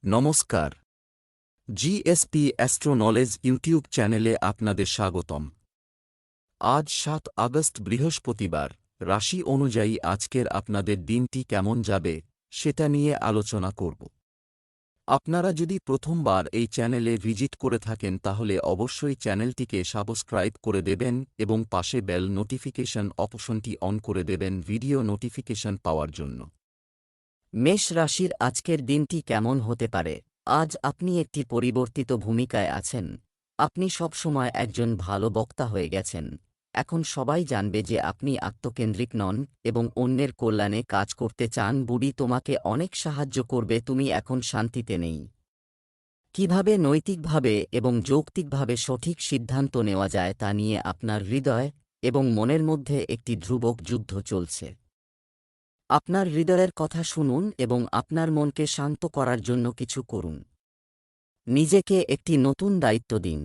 নমস্কার। GSP astro knowledge YouTube চ্যানেলে আপনাদের স্বাগতম। আজ ৭ আগস্ট বৃহস্পতিবার। রাশি অনুযায়ী আজকের আপনাদের দিনটি কেমন যাবে সেটা নিয়ে আলোচনা করব। আপনারা যদি প্রথমবার এই চ্যানেলে ভিজিট করে থাকেন তাহলে অবশ্যই চ্যানেলটিকে সাবস্ক্রাইব করে দেবেন এবং পাশে বেল নোটিফিকেশন অপশনটি অন করে দেবেন ভিডিও নোটিফিকেশন পাওয়ার জন্য। মেষ রাশির আজকের দিনটি কেমন হতে পারে? আজ আপনি একটি পরিবর্তিত ভূমিকায় আছেন। আপনি সবসময় একজন ভালো বক্তা হয়ে গেছেন। এখন সবাই জানবে যে আপনি আত্মকেন্দ্রিক নন এবং অন্যের কল্যাণে কাজ করতে চান। বুড়ি তোমাকে অনেক সাহায্য করবে, তুমি এখন শান্তিতে নেই। কিভাবে নৈতিকভাবে এবং যৌক্তিকভাবে সঠিক সিদ্ধান্ত নেওয়া যায় তা নিয়ে আপনার হৃদয় এবং মনের মধ্যে একটি ধ্রুবক যুদ্ধ চলছে। আপনার হৃদয়ের কথা শুনুন এবং আপনার মনকে শান্ত করার জন্য কিছু করুন। নিজেকে একটি নতুন দায়িত্ব দিন।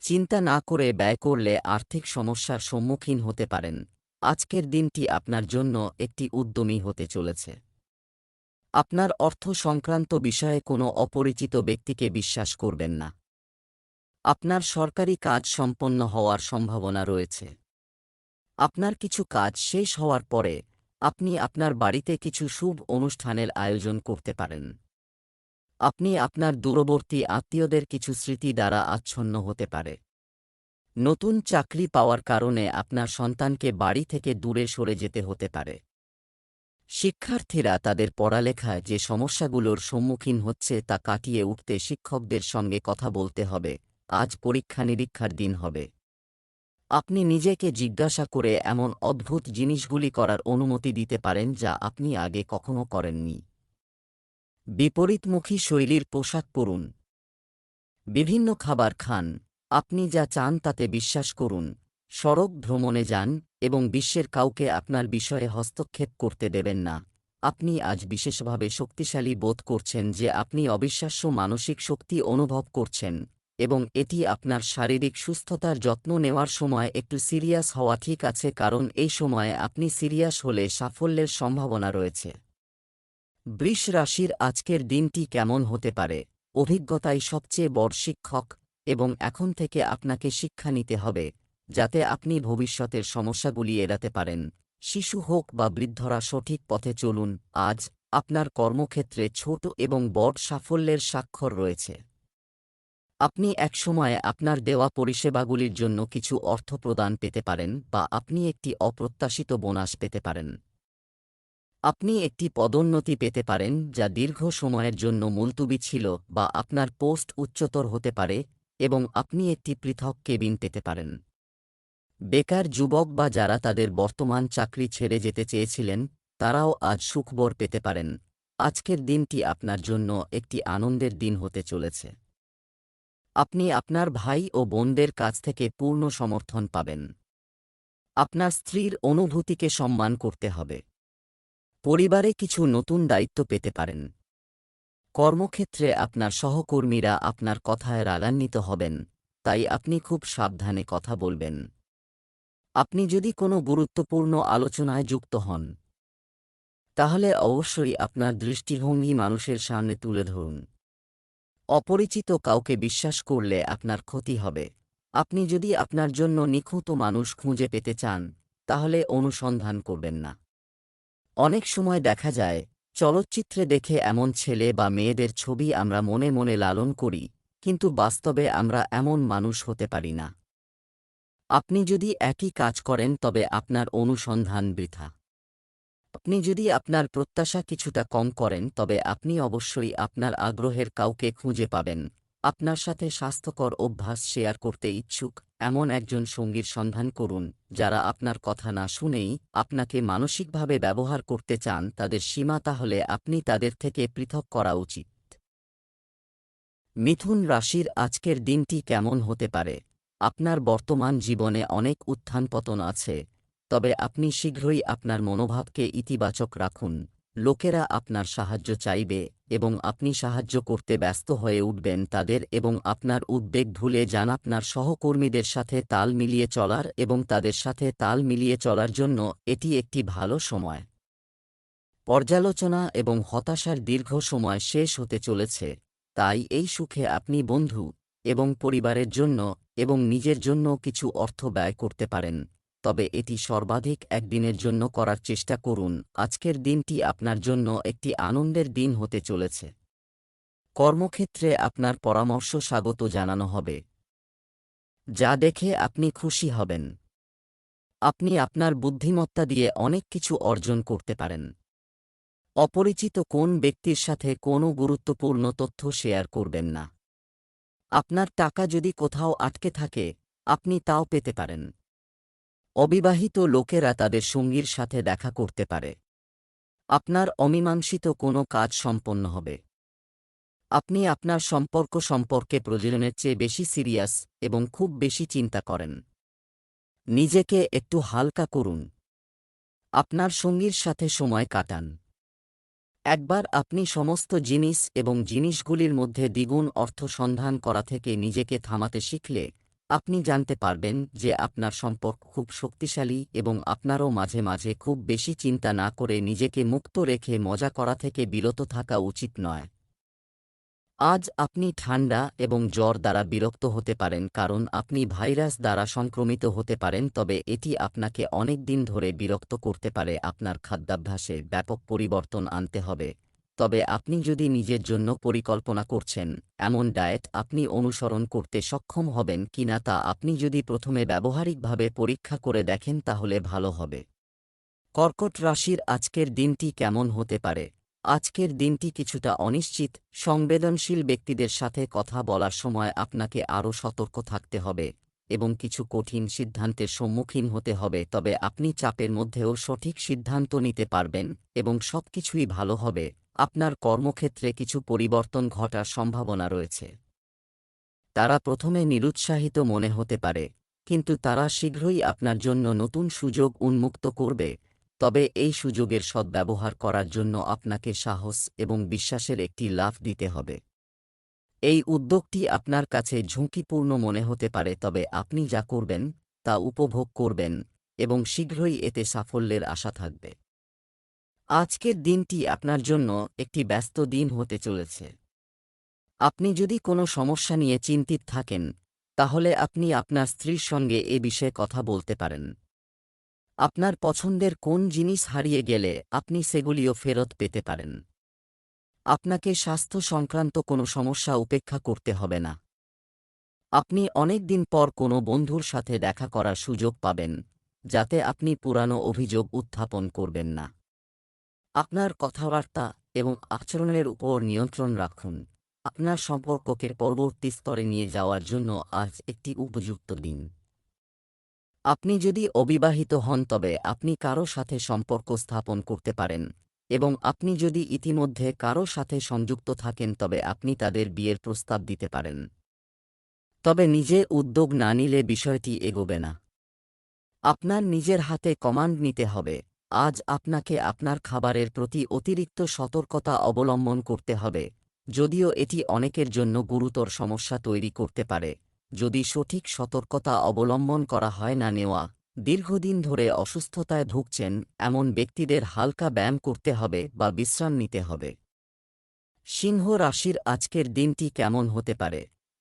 চিন্তা না করে ব্যয় করলে আর্থিক সমস্যার সম্মুখীন হতে পারেন। আজকের দিনটি আপনার জন্য একটি উদ্যমী হতে চলেছে। আপনার অর্থ সংক্রান্ত বিষয়ে কোনো অপরিচিত ব্যক্তিকে বিশ্বাস করবেন না। আপনার সরকারি কাজ সম্পন্ন হওয়ার সম্ভাবনা রয়েছে। আপনার কিছু কাজ শেষ হওয়ার পরে আপনি আপনার বাড়িতে কিছু শুভ অনুষ্ঠানের আয়োজন করতে পারেন। আপনি আপনার দূরবর্তী আত্মীয়দের কিছু স্মৃতি দ্বারা আচ্ছন্ন হতে পারে। নতুন চাকরি পাওয়ার কারণে আপনার সন্তানকে বাড়ি থেকে দূরে সরে যেতে হতে পারে। শিক্ষার্থীরা তাদের পড়ালেখায় যে সমস্যাগুলোর সম্মুখীন হচ্ছে তা কাটিয়ে উঠতে শিক্ষকদের সঙ্গে কথা বলতে হবে। আজ পরীক্ষা নিরীক্ষার দিন হবে। আপনি নিজেকে জিজ্ঞাসা করে এমন অদ্ভুত জিনিসগুলি করার অনুমতি দিতে পারেন যা আপনি আগে কখনো করেননি। বিপরীতমুখী শৈলীর পোশাক পরুন। বিভিন্ন খাবার খান। আপনি যা চান তাতে বিশ্বাস করুন। সড়ক ভ্রমণে যান এবং বিশ্বের কাউকে আপনার বিষয়ে হস্তক্ষেপ করতে দেবেন না। আপনি আজ বিশেষভাবে শক্তিশালী বোধ করছেন যে আপনি অবিশ্বাস্য মানসিক শক্তি অনুভব করছেন এবং এটি আপনার শারীরিক সুস্থতার যত্ন নেওয়ার সময় একটু সিরিয়াস হওয়া ঠিক আছে, কারণ এই সময়ে আপনি সিরিয়াস হলে সাফল্যের সম্ভাবনা রয়েছে। বৃষ রাশির আজকের দিনটি কেমন হতে পারে? অভিজ্ঞতাই সবচেয়ে বড় শিক্ষক এবং এখন থেকে আপনাকে শিক্ষা নিতে হবে যাতে আপনি ভবিষ্যতের সমস্যাগুলি এড়াতে পারেন। শিশু হোক বা বৃদ্ধরা সঠিক পথে চলুন। আজ আপনার কর্মক্ষেত্রে ছোট এবং বড় সাফল্যের স্বাক্ষর রয়েছে। আপনি একসময়ে আপনার দেওয়া পরিষেবাগুলির জন্য কিছু অর্থ প্রদান পেতে পারেন বা আপনি একটি অপ্রত্যাশিত বোনাস পেতে পারেন। আপনি একটি পদোন্নতি পেতে পারেন যা দীর্ঘ সময়ের জন্য মুলতুবি ছিল, বা আপনার পোস্ট উচ্চতর হতে পারে এবং আপনি একটি পৃথক কেবিন পেতে পারেন। বেকার যুবক বা যারা তাদের বর্তমান চাকরি ছেড়ে যেতে চেয়েছিলেন তারাও আজ সুখবর পেতে পারেন। আজকের দিনটি আপনার জন্য একটি আনন্দের দিন হতে চলেছে। আপনি আপনার ভাই ও বোনদের কাছ থেকে পূর্ণ সমর্থন পাবেন। আপনার স্ত্রীর অনুভূতিকে সম্মান করতে হবে। পরিবারে কিছু নতুন দায়িত্ব পেতে পারেন। কর্মক্ষেত্রে আপনার সহকর্মীরা আপনার কথায় রাগান্বিত হবেন, তাই আপনি খুব সাবধানে কথা বলবেন। আপনি যদি কোনো গুরুত্বপূর্ণ আলোচনায় যুক্ত হন তাহলে অবশ্যই আপনার দৃষ্টিভঙ্গি মানুষের সামনে তুলে ধরুন। অপরিচিত কাউকে বিশ্বাস করলে আপনার ক্ষতি হবে। আপনি যদি আপনার জন্য নিখুঁত মানুষ খুঁজে পেতে চান তাহলে অনুসন্ধান করবেন না। অনেক সময় দেখা যায় চলচ্চিত্রে দেখে এমন ছেলে বা মেয়েদের ছবি আমরা মনে মনে লালন করি, কিন্তু বাস্তবে আমরা এমন মানুষ হতে পারি না। আপনি যদি একই কাজ করেন তবে আপনার অনুসন্ধান বৃথা। আপনি যদি আপনার প্রত্যাশা কিছুটা কম করেন তবে আপনি অবশ্যই আপনার আগ্রহের কাউকে খুঁজে পাবেন। আপনার সাথে স্বাস্থ্যকর অভ্যাস শেয়ার করতে ইচ্ছুক এমন একজন সঙ্গীর সন্ধান করুন। যারা আপনার কথা না শুনেই আপনাকে মানসিকভাবে ব্যবহার করতে চান তাদের সীমা, তাহলে আপনি তাদের থেকে পৃথক করা উচিত। মিথুন রাশির আজকের দিনটি কেমন হতে পারে? আপনার বর্তমান জীবনে অনেক উত্থান পতন আছে, তবে আপনি শীঘ্রই আপনার মনোভাবকে ইতিবাচক রাখুন। লোকেরা আপনার সাহায্য চাইবে এবং আপনি সাহায্য করতে ব্যস্ত হয়ে উঠবেন তাদের, এবং আপনার উদ্বেগ ভুলে যান আপনার সহকর্মীদের সাথে তাল মিলিয়ে চলার এবং তাদের সাথে তাল মিলিয়ে চলার জন্য এটি একটি ভালো সময়। পর্যালোচনা এবং হতাশার দীর্ঘ সময় শেষ হতে চলেছে, তাই এই সুখে আপনি বন্ধু এবং পরিবারের জন্য এবং নিজের জন্য কিছু অর্থ ব্যয় করতে পারেন, তবে এটি সর্বাধিক একদিনের জন্য করার চেষ্টা করুন। আজকের দিনটি আপনার জন্য একটি আনন্দের দিন হতে চলেছে। কর্মক্ষেত্রে আপনার পরামর্শ স্বাগত জানানো হবে, যা দেখে আপনি খুশি হবেন। আপনি আপনার বুদ্ধিমত্তা দিয়ে অনেক কিছু অর্জন করতে পারেন। অপরিচিত কোন ব্যক্তির সাথে কোনো গুরুত্বপূর্ণ তথ্য শেয়ার করবেন না। আপনার টাকা যদি কোথাও আটকে থাকে, আপনি তাও পেতে পারেন। অবিবাহিত লোকেরা তাদের সঙ্গীর সাথে দেখা করতে পারে। আপনার অমীমাংসিত কোনো কাজ সম্পন্ন হবে। আপনি আপনার সম্পর্ক সম্পর্কে প্রয়োজনের চেয়ে বেশি সিরিয়াস এবং খুব বেশি চিন্তা করেন। নিজেকে একটু হালকা করুন। আপনার সঙ্গীর সাথে সময় কাটান। একবার আপনি সমস্ত জিনিস এবং জিনিসগুলির মধ্যে দ্বিগুণ অর্থ সন্ধান করা থেকে নিজেকে থামাতে শিখলে, আপনি জানতে পারবেন যে আপনার সম্পর্ক খুব শক্তিশালী এবং আপনারও মাঝে মাঝে খুব বেশি চিন্তা না করে নিজেকে মুক্ত রেখে মজা করা থেকে বিরত থাকা উচিত নয়। আজ আপনি ঠান্ডা এবং জ্বর দ্বারা বিরক্ত হতে পারেন কারণ আপনি ভাইরাস দ্বারা সংক্রমিত হতে পারেন, তবে এটি আপনাকে অনেক দিন ধরে বিরক্ত করতে পারে। আপনার খাদ্যাভ্যাসে ব্যাপক পরিবর্তন আনতে হবে, তবে আপনি যদি নিজের জন্য পরিকল্পনা করছেন, এমন ডায়েট আপনি অনুসরণ করতে সক্ষম হবেন কিনা তা আপনি যদি প্রথমে ব্যবহারিকভাবে পরীক্ষা করে দেখেন তাহলে ভালো হবে। কর্কট রাশির আজকের দিনটি কেমন হতে পারে? আজকের দিনটি কিছুটা অনিশ্চিত। সংবেদনশীল ব্যক্তিদের সাথে কথা বলার সময় আপনাকে আরও সতর্ক থাকতে হবে এবং কিছু কঠিন সিদ্ধান্তের সম্মুখীন হতে হবে, তবে আপনি চাপের মধ্যেও সঠিক সিদ্ধান্ত নিতে পারবেন এবং সবকিছুই ভালো হবে। আপনার কর্মক্ষেত্রে কিছু পরিবর্তন ঘটার সম্ভাবনা রয়েছে। তারা প্রথমে নিরুৎসাহিত মনে হতে পারে, কিন্তু তারা শীঘ্রই আপনার জন্য নতুন সুযোগ উন্মুক্ত করবে, তবে এই সুযোগের সদ্ব্যবহার করার জন্য আপনাকে সাহস এবং বিশ্বাসের একটি লাফ দিতে হবে। এই উদ্যোগটি আপনার কাছে ঝুঁকিপূর্ণ মনে হতে পারে, তবে আপনি যা করবেন তা উপভোগ করবেন এবং শীঘ্রই এতে সাফল্যের আশা থাকবে। আজকের দিনটি আপনার জন্য একটি ব্যস্ত দিন হতে চলেছে। আপনি যদি কোনো সমস্যা নিয়ে চিন্তিত থাকেন, তাহলে আপনি আপনার স্ত্রীর সঙ্গে এ বিষয়ে কথা বলতে পারেন। আপনার পছন্দের কোন জিনিস হারিয়ে গেলে আপনি সেগুলিও ফেরত পেতে পারেন। আপনাকে স্বাস্থ্য সংক্রান্ত কোনো সমস্যা উপেক্ষা করতে হবে না। আপনি অনেক দিন পর কোনো বন্ধুর সাথে দেখা করার সুযোগ পাবেন, যাতে আপনি পুরানো অভিযোগ উত্থাপন করবেন না। আপনার কথাবার্তা এবং আচরণের উপর নিয়ন্ত্রণ রাখুন। আপনার সম্পর্ককে পরবর্তী স্তরে নিয়ে যাওয়ার জন্য আজ একটি উপযুক্ত দিন। আপনি যদি অবিবাহিত হন তবে আপনি কারো সাথে সম্পর্ক স্থাপন করতে পারেন, এবং আপনি যদি ইতিমধ্যে কারো সাথে সংযুক্ত থাকেন তবে আপনি তাদের বিয়ের প্রস্তাব দিতে পারেন। তবে নিজে উদ্যোগ না নিলে বিষয়টি এগোবে না। আপনার নিজের হাতে কমান্ড নিতে হবে। আজ আপনাকে আপনার খাবারের প্রতি অতিরিক্ত সতর্কতা অবলম্বন করতে হবে, যদিও এটি অনেকের জন্য গুরুতর সমস্যা তৈরি করতে পারে যদি সঠিক সতর্কতা অবলম্বন করা হয় না। নেওয়া দীর্ঘদিন ধরে অসুস্থতায় ভুগছেন এমন ব্যক্তিদের হালকা ব্যায়াম করতে হবে বা বিশ্রাম নিতে হবে। সিংহ রাশির আজকের দিনটি কেমন হতে পারে?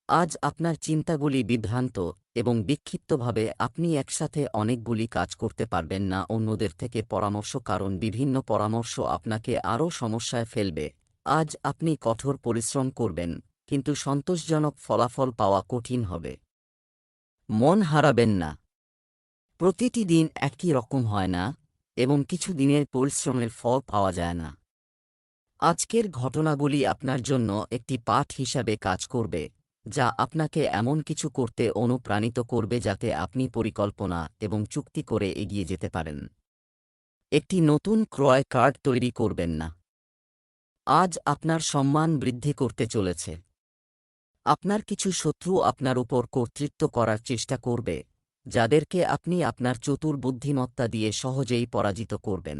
আজ আপনার চিন্তাগুলি বিভ্রান্ত এবং বিক্ষিপ্তভাবে আপনি একসাথে অনেকগুলি কাজ করতে পারবেন না অন্যদের থেকে পরামর্শ, কারণ বিভিন্ন পরামর্শ আপনাকে আরও সমস্যায় ফেলবে। আজ আপনি কঠোর পরিশ্রম করবেন, কিন্তু সন্তোষজনক ফলাফল পাওয়া কঠিন হবে। মন হারাবেন না। প্রতিটি দিন একই রকম হয় না এবং কিছু দিনের পরিশ্রমের ফল পাওয়া যায় না। আজকের ঘটনাগুলি আপনার জন্য একটি পাঠ হিসাবে কাজ করবে, যা আপনাকে এমন কিছু করতে অনুপ্রাণিত করবে যাতে আপনি পরিকল্পনা এবং চুক্তি করে এগিয়ে যেতে পারেন। একটি নতুন ক্রয় কার্ড তৈরি করবেন না। আজ আপনার সম্মান বৃদ্ধি করতে চলেছে। আপনার কিছু শত্রু আপনার উপর কর্তৃত্ব করার চেষ্টা করবে, যাদেরকে আপনি আপনার চতুর বুদ্ধিমত্তা দিয়ে সহজেই পরাজিত করবেন।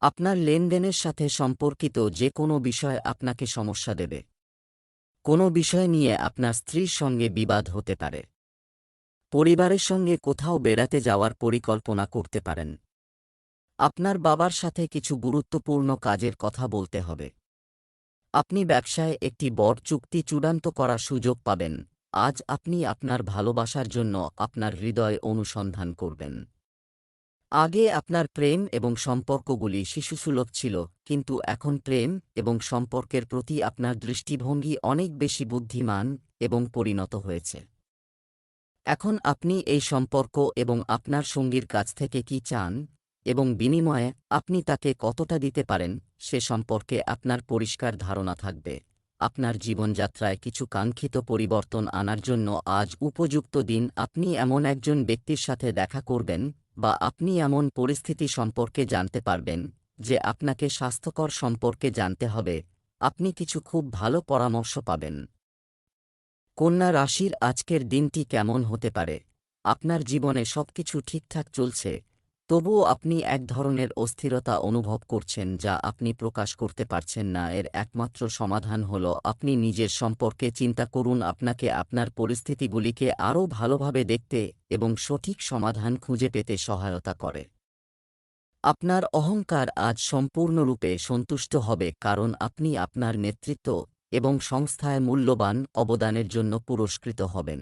আপনার লেনদেনের সাথে সম্পর্কিত যে কোনো বিষয় আপনাকে সমস্যা দেবে। কোনো বিষয় নিয়ে আপনার স্ত্রীর সঙ্গে বিবাদ হতে পারে। পরিবারের সঙ্গে কোথাও বেড়াতে যাওয়ার পরিকল্পনা করতে পারেন। আপনার বাবার সাথে কিছু গুরুত্বপূর্ণ কাজের কথা বলতে হবে। আপনি ব্যবসায় একটি বড় চুক্তি চূড়ান্ত করার সুযোগ পাবেন। আজ আপনি আপনার ভালোবাসার জন্য আপনার হৃদয় অনুসন্ধান করবেন। আগে আপনার প্রেম এবং সম্পর্কগুলি শিশুসুলভ ছিল, কিন্তু এখন প্রেম এবং সম্পর্কের প্রতি আপনার দৃষ্টিভঙ্গি অনেক বেশি বুদ্ধিমান এবং পরিণত হয়েছে। এখন আপনি এই সম্পর্ক এবং আপনার সঙ্গীর কাছ থেকে কি চান এবং বিনিময়ে আপনি তাকে কতটা দিতে পারেন সে সম্পর্কে আপনার পরিষ্কার ধারণা থাকবে। আপনার জীবনযাত্রায় কিছু কাঙ্ক্ষিত পরিবর্তন আনার জন্য আজ উপযুক্ত দিন। আপনি এমন একজন ব্যক্তির সাথে দেখা করবেন বা আপনি এমন পরিস্থিতি সম্পর্কে জানতে পারবেন যে আপনাকে স্বাস্থ্যকর সম্পর্কে জানতে হবে। আপনি কিছু খুব ভালো পরামর্শ পাবেন। কন্যা রাশির আজকের দিনটি কেমন হতে পারে? আপনার জীবনে সবকিছু ঠিকঠাক চলছে, তবুও আপনি এক ধরনের অস্থিরতা অনুভব করছেন যা আপনি প্রকাশ করতে পারছেন না। এর একমাত্র সমাধান হল আপনি নিজের সম্পর্কে চিন্তা করুন। আপনাকে আপনার পরিস্থিতিগুলিকে আরও ভালোভাবে দেখতে এবং সঠিক সমাধান খুঁজে পেতে সহায়তা করে। আপনার অহংকার আজ সম্পূর্ণরূপে সন্তুষ্ট হবে, কারণ আপনি আপনার নেতৃত্ব এবং সংস্থায় মূল্যবান অবদানের জন্য পুরস্কৃত হবেন।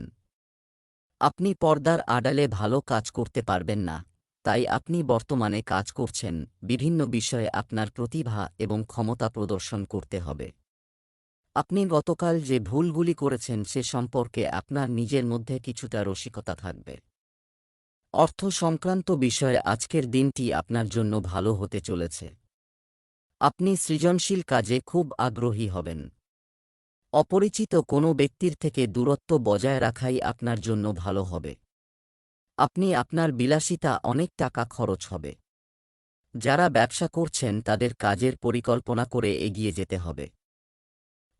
আপনি পর্দার আড়ালে ভালো কাজ করতে পারবেন না, তাই আপনি বর্তমানে কাজ করছেন। বিভিন্ন বিষয়ে আপনার প্রতিভা এবং ক্ষমতা প্রদর্শন করতে হবে। আপনি গতকাল যে ভুলগুলি করেছেন সে সম্পর্কে আপনার নিজের মধ্যে কিছুটা রসিকতা থাকবে। অর্থ সংক্রান্ত বিষয়ে আজকের দিনটি আপনার জন্য ভালো হতে চলেছে। আপনি সৃজনশীল কাজে খুব আগ্রহী হবেন। অপরিচিত কোনো ব্যক্তির থেকে দূরত্ব বজায় রাখাই আপনার জন্য ভালো হবে। আপনি আপনার বিলাসিতা অনেক টাকা খরচ হবে। যারা ব্যবসা করছেন তাদের কাজের পরিকল্পনা করে এগিয়ে যেতে হবে।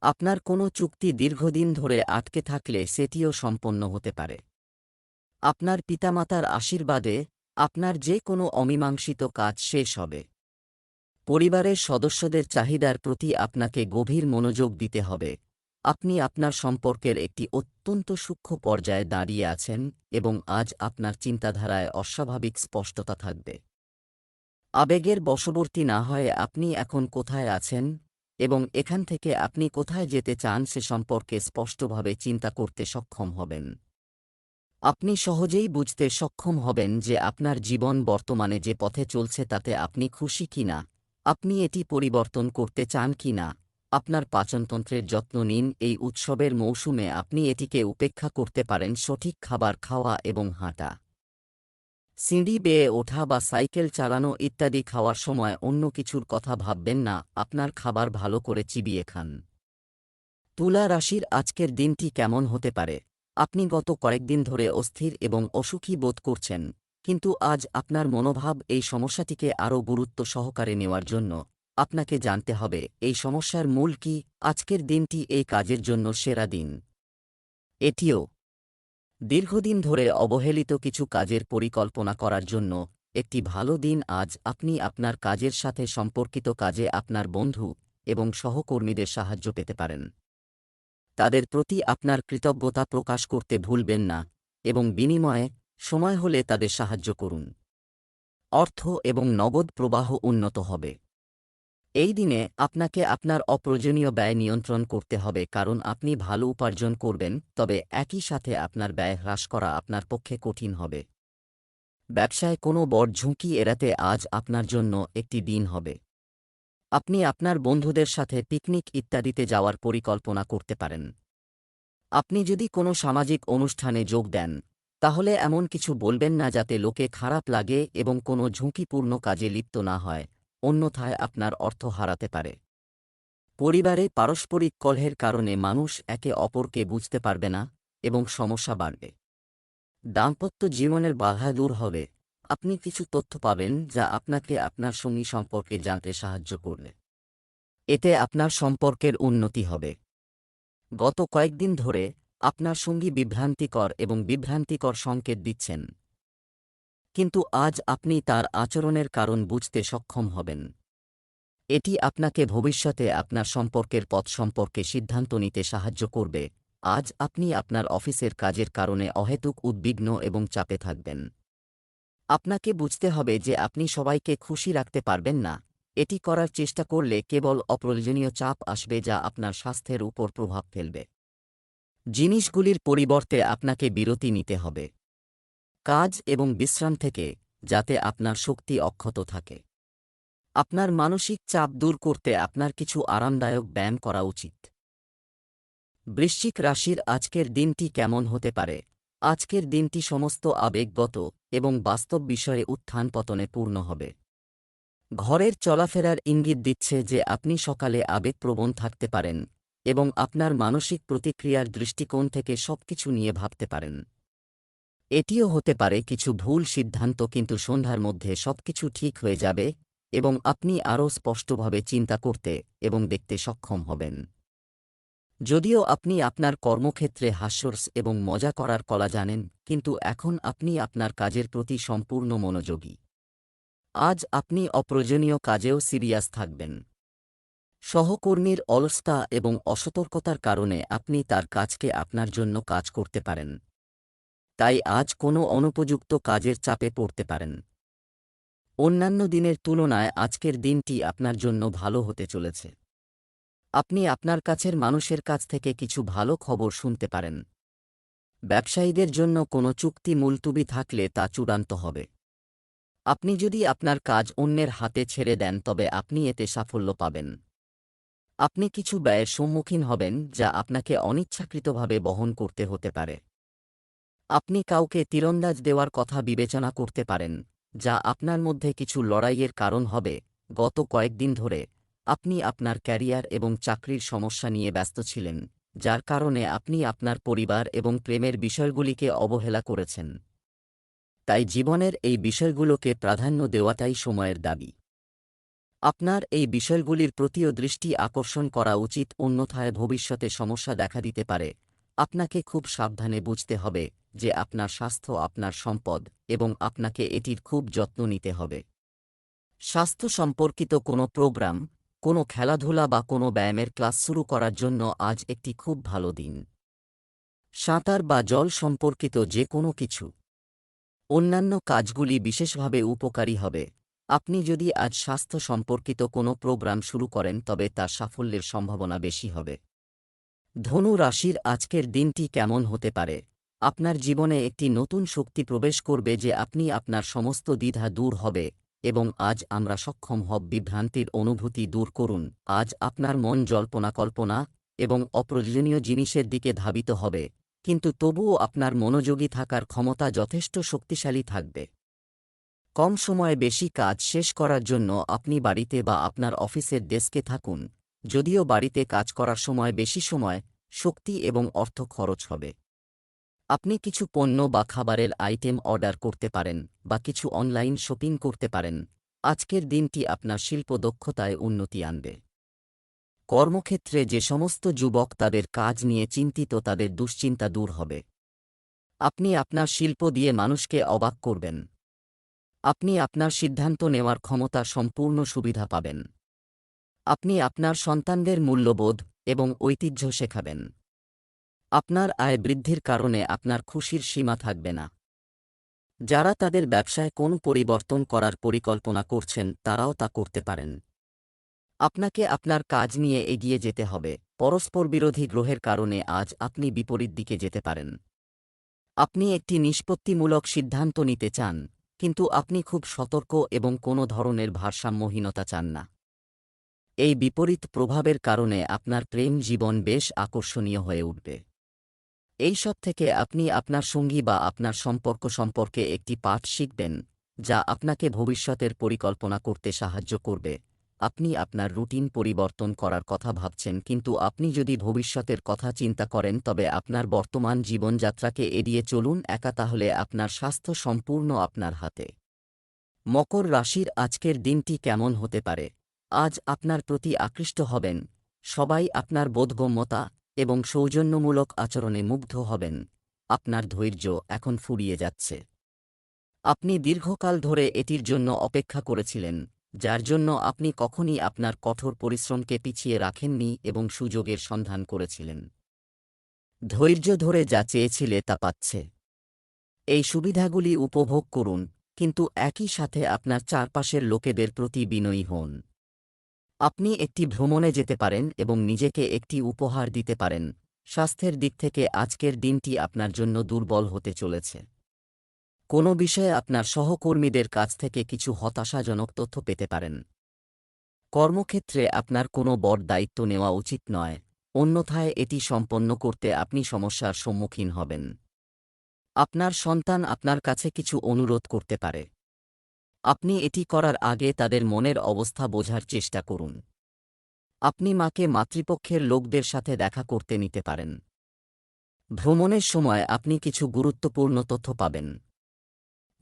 আপনার কোনো চুক্তি দীর্ঘদিন ধরে আটকে থাকলে সেটিও সম্পন্ন হতে পারে। আপনার পিতামাতার আশীর্বাদে আপনার যে কোনো অমীমাংসিত কাজ শেষ হবে। পরিবারের সদস্যদের চাহিদার প্রতি আপনাকে গভীর মনোযোগ দিতে হবে। আপনি আপনার সম্পর্কের একটি অত্যন্ত সূক্ষ্ম পর্যায়ে দাঁড়িয়ে আছেন এবং আজ আপনার চিন্তাধারায় অস্বাভাবিক স্পষ্টতা থাকবে। আবেগের বশবর্তী না হয়ে আপনি এখন কোথায় আছেন এবং এখান থেকে আপনি কোথায় যেতে চান সে সম্পর্কে স্পষ্টভাবে চিন্তা করতে সক্ষম হবেন। আপনি সহজেই বুঝতে সক্ষম হবেন যে আপনার জীবন বর্তমানে যে পথে চলছে তাতে আপনি খুশি কিনা, আপনি এটি পরিবর্তন করতে চান কিনা। আপনার পাচনতন্ত্রের যত্ন নিন। এই উৎসবের মৌসুমে আপনি এটিকে উপেক্ষা করতে পারেন। সঠিক খাবার খাওয়া এবং হাঁটা, সিঁড়ি বেয়ে ওঠা বা সাইকেল চালানো ইত্যাদি খাওয়ার সময় অন্য কিছুর কথা ভাববেন না। আপনার খাবার ভালো করে চিবিয়ে খান। তুলা রাশির আজকের দিনটি কেমন হতে পারে? আপনি গত কয়েকদিন ধরে অস্থির এবং অসুখী বোধ করছেন, কিন্তু আজ আপনার মনোভাব এই সমস্যাটিকে আরও গুরুত্ব সহকারে নেওয়ার জন্য আপনাকে জানতে হবে এই সমস্যার মূল কি। আজকের দিনটি এই কাজের জন্য সেরা দিন। এটিও দীর্ঘদিন ধরে অবহেলিত কিছু কাজের পরিকল্পনা করার জন্য একটি ভালো দিন। আজ আপনি আপনার কাজের সাথে সম্পর্কিত কাজে আপনার বন্ধু এবং সহকর্মীদের সাহায্য পেতে পারেন। তাদের প্রতি আপনার কৃতজ্ঞতা প্রকাশ করতে ভুলবেন না এবং বিনিময়ে সময় হলে তাদের সাহায্য করুন। অর্থ এবং নগদ প্রবাহ উন্নত হবে। এই দিনে আপনাকে আপনার অপ্রয়োজনীয় ব্যয় নিয়ন্ত্রণ করতে হবে, কারণ আপনি ভালো উপার্জন করবেন, তবে একই সাথে আপনার ব্যয় হ্রাস করা আপনার পক্ষে কঠিন হবে। ব্যবসায় কোনো বড় ঝুঁকি এড়াতে আজ আপনার জন্য একটি দিন হবে। আপনি আপনার বন্ধুদের সাথে পিকনিক ইত্যাদিতে যাওয়ার পরিকল্পনা করতে পারেন। আপনি যদি কোনো সামাজিক অনুষ্ঠানে যোগ দেন, তাহলে এমন কিছু বলবেন না যাতে লোকে খারাপ লাগে এবং কোনো ঝুঁকিপূর্ণ কাজে লিপ্ত না হয়, অন্যথায় আপনার অর্থ হারাতে পারে। পরিবারে পারস্পরিক কলহের কারণে মানুষ একে অপরকে বুঝতে পারবে না এবং সমস্যা বাড়বে। দাম্পত্য জীবনের বাধা দূর হবে। আপনি কিছু তথ্য পাবেন যা আপনাকে আপনার সঙ্গী সম্পর্কে জানতে সাহায্য করবে। এতে আপনার সম্পর্কের উন্নতি হবে। গত কয়েকদিন ধরে আপনার সঙ্গী বিভ্রান্তিকর এবং বিভ্রান্তিকর সংকেত দিচ্ছেন, কিন্তু আজ আপনি তার আচরণের কারণ বুঝতে সক্ষম হবেন। এটি আপনাকে ভবিষ্যতে আপনার সম্পর্কের পথ সম্পর্কে সিদ্ধান্ত নিতে সাহায্য করবে। আজ আপনি আপনার অফিসের কাজের কারণে অহেতুক উদ্বিগ্ন এবং চাপে থাকবেন। আপনাকে বুঝতে হবে যে আপনি সবাইকে খুশি রাখতে পারবেন না। এটি করার চেষ্টা করলে কেবল অপ্রয়োজনীয় চাপ আসবে যা আপনার স্বাস্থ্যের উপর প্রভাব ফেলবে। জিনিসগুলির পরিবর্তে আপনাকে বিরতি নিতে হবে কাজ এবং বিশ্রাম থেকে, যাতে আপনার শক্তি অক্ষত থাকে। আপনার মানসিক চাপ দূর করতে আপনার কিছু আরামদায়ক ব্যায়াম করা উচিত। বৃশ্চিক রাশির আজকের দিনটি কেমন হতে পারে? আজকের দিনটি সমস্ত আবেগগত এবং বাস্তব বিষয়ে উত্থান পতনে পূর্ণ হবে। ঘরের চলাফেরার ইঙ্গিত দিচ্ছে যে আপনি সকালে আবেগপ্রবণ থাকতে পারেন এবং আপনার মানসিক প্রতিক্রিয়ার দৃষ্টিকোণ থেকে সবকিছু নিয়ে ভাবতে পারেন। এটিও হতে পারে কিছু ভুল সিদ্ধান্ত, কিন্তু সন্ধ্যার মধ্যে সবকিছু ঠিক হয়ে যাবে এবং আপনি আরও স্পষ্টভাবে চিন্তা করতে এবং দেখতে সক্ষম হবেন। যদিও আপনি আপনার কর্মক্ষেত্রে হাস্যরস এবং মজা করার কলা জানেন, কিন্তু এখন আপনি আপনার কাজের প্রতি সম্পূর্ণ মনোযোগী। আজ আপনি অপ্রয়োজনীয় কাজেও সিরিয়াস থাকবেন। সহকর্মীর অলসতা এবং অসতর্কতার কারণে আপনি তার কাজকে আপনার জন্য কাজ করতে পারেন। তাই আজ কোনো অনুপযুক্ত কাজের চাপে পড়তে পারেন। অন্যান্য দিনের তুলনায় আজকের দিনটি আপনার জন্য ভালো হতে চলেছে। আপনি আপনার কাছের মানুষের কাছ থেকে কিছু ভালো খবর শুনতে পারেন। ব্যবসায়ীদের জন্য কোনো চুক্তি মুলতুবি থাকলে তা চূড়ান্ত হবে। আপনি যদি আপনার কাজ অন্যের হাতে ছেড়ে দেন তবে আপনি এতে সাফল্য পাবেন। আপনি কিছু ব্যয়ের সম্মুখীন হবেন যা আপনাকে অনিচ্ছাকৃতভাবে বহন করতে হতে পারে। আপনি কাউকে তীরন্দাজ দেওয়ার কথা বিবেচনা করতে পারেন, যা আপনার মধ্যে কিছু লড়াইয়ের কারণ হবে। গত কয়েকদিন ধরে আপনি আপনার ক্যারিয়ার এবং চাকরির সমস্যা নিয়ে ব্যস্ত ছিলেন, যার কারণে আপনি আপনার পরিবার এবং প্রেমের বিষয়গুলিকে অবহেলা করেছেন। তাই জীবনের এই বিষয়গুলোকে প্রাধান্য দেওয়াটাই সময়ের দাবি। আপনার এই বিষয়গুলির প্রতিও দৃষ্টি আকর্ষণ করা উচিত, অন্যথায় ভবিষ্যতে সমস্যা দেখা দিতে পারে। আপনাকে খুব সাবধানে বুঝতে হবে যে আপনার স্বাস্থ্য আপনার সম্পদ এবং আপনাকে এটির খুব যত্ন নিতে হবে। স্বাস্থ্য সম্পর্কিত কোনো প্রোগ্রাম, কোনো খেলাধুলা বা কোনো ব্যায়ামের ক্লাস শুরু করার জন্য আজ একটি খুব ভালো দিন। সাঁতার বা জল সম্পর্কিত যে কোনো কিছু, অন্যান্য কাজগুলি বিশেষভাবে উপকারী হবে। আপনি যদি আজ স্বাস্থ্য সম্পর্কিত কোনো প্রোগ্রাম শুরু করেন তবে তার সাফল্যের সম্ভাবনা বেশি হবে। ধনু রাশির আজকের দিনটি কেমন হতে পারে? আপনার জীবনে একটি নতুন শক্তি প্রবেশ করবে যে আপনি আপনার সমস্ত দ্বিধা দূর হবে এবং আজ আমরা সক্ষম হব বিভ্রান্তির অনুভূতি দূর করুন। আজ আপনার মন জল্পনা কল্পনা এবং অপ্রয়োজনীয় জিনিসের দিকে ধাবিত হবে, কিন্তু তবুও আপনার মনোযোগী থাকার ক্ষমতা যথেষ্ট শক্তিশালী থাকবে। কম সময়ে বেশি কাজ শেষ করার জন্য আপনি বাড়িতে বা আপনার অফিসের ডেস্কে থাকুন। যদিও বাড়িতে কাজ করার সময় বেশি সময়, শক্তি এবং অর্থ খরচ হবে। আপনি কিছু পণ্য বা খাবারের আইটেম অর্ডার করতে পারেন বা কিছু অনলাইন শপিং করতে পারেন। আজকের দিনটি আপনার শিল্প দক্ষতায় উন্নতি আনবে। কর্মক্ষেত্রে যে সমস্ত যুবক তাদের কাজ নিয়ে চিন্তিত তাদের দুশ্চিন্তা দূর হবে। আপনি আপনার শিল্প দিয়ে মানুষকে অবাক করবেন। আপনি আপনার সিদ্ধান্ত নেওয়ার ক্ষমতা সম্পূর্ণ সুবিধা পাবেন। আপনি আপনার সন্তানদের মূল্যবোধ এবং ঐতিহ্য শেখাবেন। আপনার আয় বৃদ্ধির কারণে আপনার খুশির সীমা থাকবে না। যারা তাদের ব্যবসায় কোনো পরিবর্তন করার পরিকল্পনা করছেন তারাও তা করতে পারেন। আপনাকে আপনার কাজ নিয়ে এগিয়ে যেতে হবে। পরস্পর বিরোধী গ্রহের কারণে আজ আপনি বিপরীত দিকে যেতে পারেন। আপনি একটি নিষ্পত্তিমূলক সিদ্ধান্ত নিতে চান, কিন্তু আপনি খুব সতর্ক এবং কোনো ধরনের ভারসাম্যহীনতা চান না। এই বিপরীত প্রভাবের কারণে আপনার প্রেম জীবন বেশ আকর্ষণীয় হয়ে উঠবে। এই সব থেকে আপনি আপনার সঙ্গী বা আপনার সম্পর্ক সম্পর্কে একটি পাঠ শিখবেন, যা আপনাকে ভবিষ্যতের পরিকল্পনা করতে সাহায্য করবে। আপনি আপনার রুটিন পরিবর্তন করার কথা ভাবছেন, কিন্তু আপনি যদি ভবিষ্যতের কথা চিন্তা করেন তবে আপনার বর্তমান জীবনযাত্রাকে এড়িয়ে চলুন একা, তাহলে আপনার স্বাস্থ্য সম্পূর্ণ আপনার হাতে। মকর রাশির আজকের দিনটি কেমন হতে পারে? আজ আপনার প্রতি আকৃষ্ট হবেন। সবাই আপনার বোধগম্যতা এবং সৌজন্যমূলক আচরণে মুগ্ধ হবেন। আপনার ধৈর্য এখন ফুরিয়ে যাচ্ছে। আপনি দীর্ঘকাল ধরে এটির জন্য অপেক্ষা করেছিলেন, যার জন্য আপনি কখনই আপনার কঠোর পরিশ্রমকে পিছিয়ে রাখেননি এবং সুযোগের সন্ধান করেছিলেন। ধৈর্য ধরে যা চেয়েছিলে তা পাচ্ছে। এই সুবিধাগুলি উপভোগ করুন কিন্তু একই সাথে আপনার চারপাশের লোকেদের প্রতি বিনয়ী হন। আপনি একটি ভ্রমণে যেতে পারেন এবং নিজেকে একটি উপহার দিতে পারেন। স্বাস্থ্যের দিক থেকে আজকের দিনটি আপনার জন্য দুর্বল হতে চলেছে। কোনো বিষয়ে আপনার সহকর্মীদের কাছ থেকে কিছু হতাশাজনক তথ্য পেতে পারেন। কর্মক্ষেত্রে আপনার কোনো বড় দায়িত্ব নেওয়া উচিত নয়, অন্যথায় এটি সম্পন্ন করতে আপনি সমস্যার সম্মুখীন হবেন। আপনার সন্তান আপনার কাছে কিছু অনুরোধ করতে পারে। আপনি এটি করার আগে তাদের মনের অবস্থা বোঝার চেষ্টা করুন। আপনি মাকে মাতৃপক্ষের লোকদের সাথে দেখা করতে নিতে পারেন। ভ্রমণের সময় আপনি কিছু গুরুত্বপূর্ণ তথ্য পাবেন।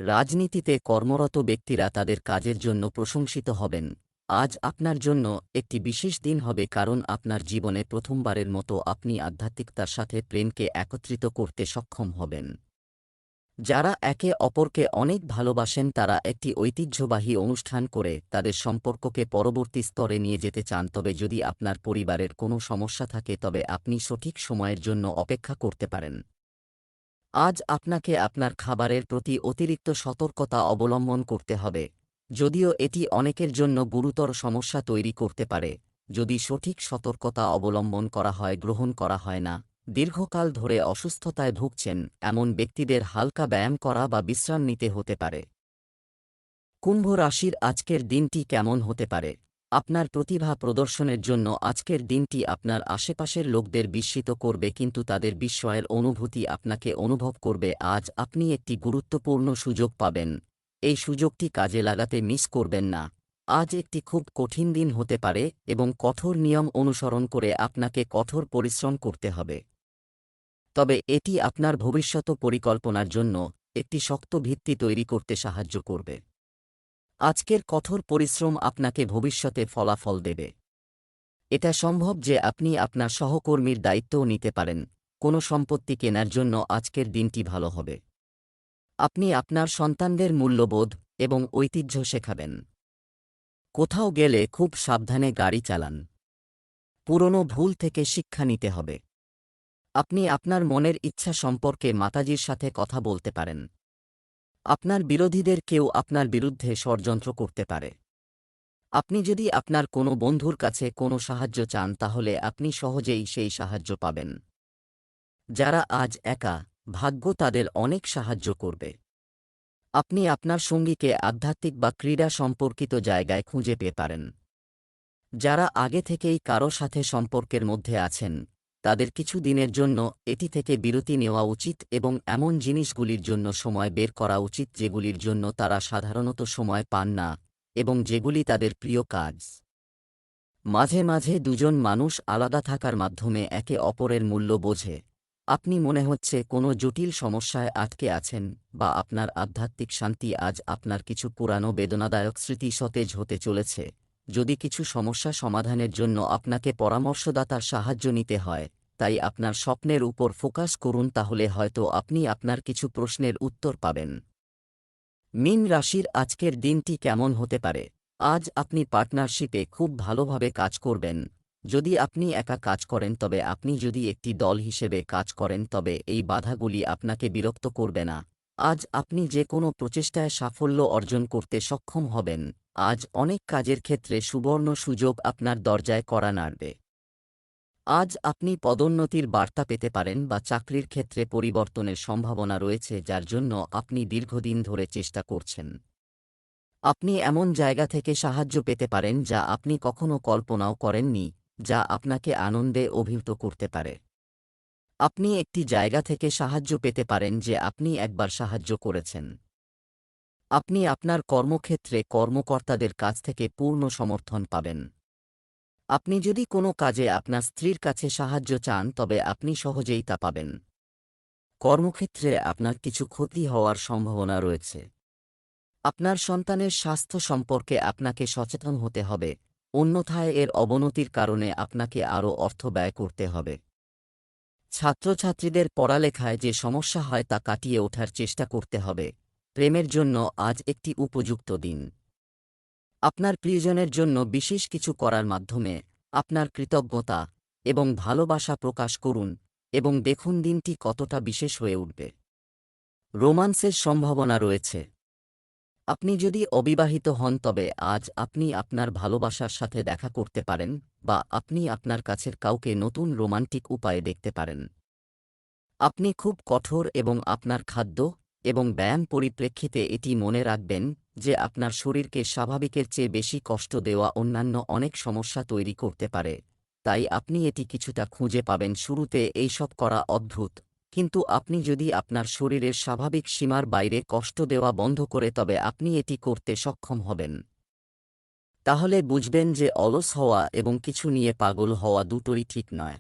রাজনীতিতে কর্মরত ব্যক্তিরা তাদের কাজের জন্য প্রশংসিত হবেন। আজ আপনার জন্য একটি বিশেষ দিন হবে, কারণ আপনার জীবনে প্রথমবারের মতো আপনি আধ্যাত্মিকতার সাথে প্রেমকে একত্রিত করতে সক্ষম হবেন। যারা একে অপরকে অনেক ভালোবাসেন তারা একটি ঐতিহ্যবাহী অনুষ্ঠান করে তাদের সম্পর্ককে পরবর্তী স্তরে নিয়ে যেতে চান। তবে যদি আপনার পরিবারের কোনো সমস্যা থাকে তবে আপনি সঠিক সময়ের জন্য অপেক্ষা করতে পারেন। আজ আপনাকে আপনার খাবারের প্রতি অতিরিক্ত সতর্কতা অবলম্বন করতে হবে, যদিও এটি অনেকের জন্য গুরুতর সমস্যা তৈরি করতে পারে। যদি সঠিক সতর্কতা অবলম্বন করা হয়, গ্রহণ করা হয় না। দীর্ঘকাল ধরে অসুস্থতায় ভুগছেন এমন ব্যক্তিদের হালকা ব্যায়াম করা বা বিশ্রাম নিতে হতে পারে। কুম্ভ রাশির আজকের দিনটি কেমন হতে পারে? আপনার প্রতিভা প্রদর্শনের জন্য আজকের দিনটি আপনার আশেপাশের লোকদের বিস্মিত করবে, কিন্তু তাদের বিস্ময়ের অনুভূতি আপনাকে অনুভব করবে। আজ আপনি একটি গুরুত্বপূর্ণ সুযোগ পাবেন। এই সুযোগটি কাজে লাগাতে মিস করবেন না। আজ একটি খুব কঠিন দিন হতে পারে এবং কঠোর নিয়ম অনুসরণ করে আপনাকে কঠোর পরিশ্রম করতে হবে। তবে এটি আপনার ভবিষ্যৎ পরিকল্পনার জন্য একটি শক্ত ভিত্তি তৈরি করতে সাহায্য করবে। আজকের কঠোর পরিশ্রম আপনাকে ভবিষ্যতে ফলাফল দেবে। এটা সম্ভব যে আপনি আপনার সহকর্মীর দায়িত্বও নিতে পারেন। কোনো সম্পত্তি কেনার জন্য আজকের দিনটি ভালো হবে। আপনি আপনার সন্তানদের মূল্যবোধ এবং ঐতিহ্য শেখাবেন। কোথাও গেলে খুব সাবধানে গাড়ি চালান। পুরনো ভুল থেকে শিক্ষা নিতে হবে। আপনি আপনার মনের ইচ্ছা সম্পর্কে মাতাজির সাথে কথা বলতে পারেন। আপনার বিরোধীদের কেউ আপনার বিরুদ্ধে ষড়যন্ত্র করতে পারে। আপনি যদি আপনার কোনো বন্ধুর কাছে কোনো সাহায্য চান তাহলে আপনি সহজেই সেই সাহায্য পাবেন। যারা আজ একা, ভাগ্য তাদের অনেক সাহায্য করবে। আপনি আপনার সঙ্গীকে আধ্যাত্মিক বা ক্রীড়া সম্পর্কিত জায়গায় খুঁজে পেতে পারেন। যারা আগে থেকেই কারো সাথে সম্পর্কের মধ্যে আছেন তাদের কিছু দিনের জন্য এটি থেকে বিরতি নেওয়া উচিত এবং এমন জিনিসগুলির জন্য সময় বের করা উচিত যেগুলির জন্য তারা সাধারণত সময় পান না এবং যেগুলি তাদের প্রিয় কাজ। মাঝে মাঝে দুজন মানুষ আলাদা থাকার মাধ্যমে একে অপরের মূল্য বোঝে। আপনি মনে হচ্ছে কোনো জটিল সমস্যায় আটকে আছেন বা আপনার আধ্যাত্মিক শান্তি আজ আপনার কিছু পুরানো বেদনাদায়ক স্মৃতি সতেজ হতে চলেছে। যদি কিছু সমস্যা সমাধানের জন্য আপনাকে পরামর্শদাতার সাহায্য নিতে হয়, তাই আপনার স্বপ্নের উপর ফোকাস করুন, তাহলে হয়তো আপনি আপনার কিছু প্রশ্নের উত্তর পাবেন। মীন রাশির আজকের দিনটি কেমন হতে পারে? আজ আপনি পার্টনারশিপে খুব ভালোভাবে কাজ করবেন। যদি আপনি একা কাজ করেন তবে আপনি যদি একটি দল হিসেবে কাজ করেন তবে এই বাধাগুলি আপনাকে বিরক্ত করবে না। আজ আপনি যে কোনো প্রচেষ্টায় সাফল্য অর্জন করতে সক্ষম হবেন। আজ অনেক কাজের ক্ষেত্রে সুবর্ণ সুযোগ আপনার দরজায় কড়া নাড়বে। আজ আপনি পদোন্নতির বার্তা পেতে পারেন বা চাকরির ক্ষেত্রে পরিবর্তনের সম্ভাবনা রয়েছে যার জন্য আপনি দীর্ঘদিন ধরে চেষ্টা করছেন। আপনি এমন জায়গা থেকে সাহায্য পেতে পারেন যা আপনি কখনো কল্পনাও করেননি, যা আপনাকে আনন্দে অভিভূত করতে পারে। আপনি একটি জায়গা থেকে সাহায্য পেতে পারেন যে আপনি একবার সাহায্য করেছেন। আপনি আপনার কর্মক্ষেত্রে কর্মকর্তাদের কাছ থেকে পূর্ণ সমর্থন পাবেন। আপনি যদি কোনো কাজে আপনার স্ত্রীর কাছে সাহায্য চান তবে আপনি সহজেই তা পাবেন। কর্মক্ষেত্রে আপনার কিছু ক্ষতি হওয়ার সম্ভাবনা রয়েছে। আপনার সন্তানের স্বাস্থ্য সম্পর্কে আপনাকে সচেতন হতে হবে, অন্যথায় এর অবনতির কারণে আপনাকে আরও অর্থ ব্যয় করতে হবে। ছাত্রছাত্রীদের পড়ালেখায় যে সমস্যা হয় তা কাটিয়ে ওঠার চেষ্টা করতে হবে। প্রেমের জন্য আজ একটি উপযুক্ত দিন। আপনার প্রিয়জনের জন্য বিশেষ কিছু করার মাধ্যমে আপনার কৃতজ্ঞতা এবং ভালোবাসা প্রকাশ করুন এবং দেখুন দিনটি কতটা বিশেষ হয়ে উঠবে। রোমান্সের সম্ভাবনা রয়েছে। আপনি যদি অবিবাহিত হন তবে আজ আপনি আপনার ভালোবাসার সাথে দেখা করতে পারেন বা আপনি আপনার কাছের কাউকে নতুন রোমান্টিক উপায়ে দেখতে পারেন। আপনি খুব কঠোর এবং আপনার খাদ্য এবং ব্যায়াম পরিপ্রেক্ষিতে এটি মনে রাখবেন যে আপনার শরীরকে স্বাভাবিকের চেয়ে বেশি কষ্ট দেওয়া অন্যান্য অনেক সমস্যা তৈরি করতে পারে, তাই আপনি এটি কিছুটা খুঁজে পাবেন। শুরুতে এইসব করা অদ্ভুত, কিন্তু আপনি যদি আপনার শরীরের স্বাভাবিক সীমার বাইরে কষ্ট দেওয়া বন্ধ করে তবে আপনি এটি করতে সক্ষম হবেন। তাহলে বুঝবেন যে অলস হওয়া এবং কিছু নিয়ে পাগল হওয়া দুটোই ঠিক নয়।